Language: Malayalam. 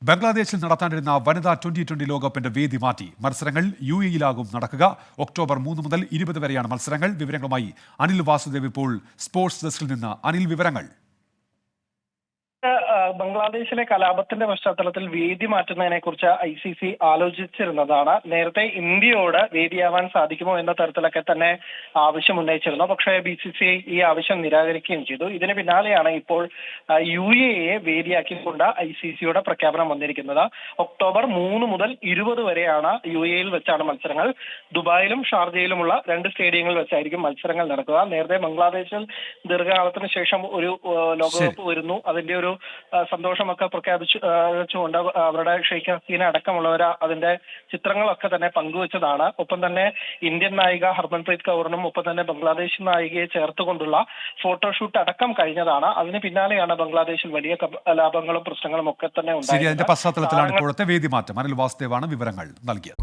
ബംഗ്ലാദേശിൽ നടത്താനിരുന്ന വനിതാ 2020 ലോകകപ്പിന്റെ വേദി മാറ്റി. മത്സരങ്ങൾ UAE-യിലാകും നടക്കുക. ഒക്ടോബർ 3 മുതൽ 20 വരെയാണ് മത്സരങ്ങൾ. വിവരങ്ങളുമായി അനിൽ വാസുദേവ് ഇപ്പോൾ സ്പോർട്സ് ഡെസ്കിൽ നിന്ന്. അനിൽ, വിവരങ്ങൾ. ബംഗ്ലാദേശിലെ കലാപത്തിന്റെ പശ്ചാത്തലത്തിൽ വേദി മാറ്റുന്നതിനെ കുറിച്ച് ICC ആലോചിച്ചിരുന്നതാണ്. നേരത്തെ ഇന്ത്യയോട് വേദിയാവാൻ സാധിക്കുമോ എന്ന തരത്തിലൊക്കെ തന്നെ ആവശ്യം ഉന്നയിച്ചിരുന്നു. പക്ഷേ BCCI ഈ ആവശ്യം നിരാകരിക്കുകയും ചെയ്തു. ഇതിന് പിന്നാലെയാണ് ഇപ്പോൾ UAE വേദിയാക്കിക്കൊണ്ട് ICCയുടെ പ്രഖ്യാപനം വന്നിരിക്കുന്നത്. ഒക്ടോബർ 3 മുതൽ 20 വരെയാണ് UAE-യിൽ വെച്ചാണ് മത്സരങ്ങൾ. ദുബായിലും ഷാർജയിലുമുള്ള 2 സ്റ്റേഡിയങ്ങളിൽ വെച്ചായിരിക്കും മത്സരങ്ങൾ നടക്കുക. നേരത്തെ ബംഗ്ലാദേശിൽ ദീർഘകാലത്തിന് ശേഷം ഒരു ലോകകപ്പ് വരുന്നു. അതിന്റെ ഒരു സന്തോഷമൊക്കെ പ്രഖ്യാപിച്ചുകൊണ്ട് അവരുടെ ഷെയ്ഖ് ഹസീന അടക്കമുള്ളവർ അതിന്റെ ചിത്രങ്ങളൊക്കെ തന്നെ പങ്കുവച്ചതാണ്. ഒപ്പം തന്നെ ഇന്ത്യൻ നായിക ഹർമൻപ്രീത് കൗറിനും ഒപ്പം തന്നെ ബംഗ്ലാദേശ് നായികയെ ചേർത്തുകൊണ്ടുള്ള ഫോട്ടോഷൂട്ട് അടക്കം കഴിഞ്ഞതാണ്. അതിന് പിന്നാലെയാണ് ബംഗ്ലാദേശിൽ വലിയ കലാപങ്ങളും പ്രശ്നങ്ങളും ഒക്കെ തന്നെ ഉണ്ടായത്. അതിന്റെ പശ്ചാത്തലത്തിലാണ് ഇപ്പോഴത്തെ വേദി മാറ്റം. അനിൽ വാസുദേവാണ് വിവരങ്ങൾ നൽകിയത്.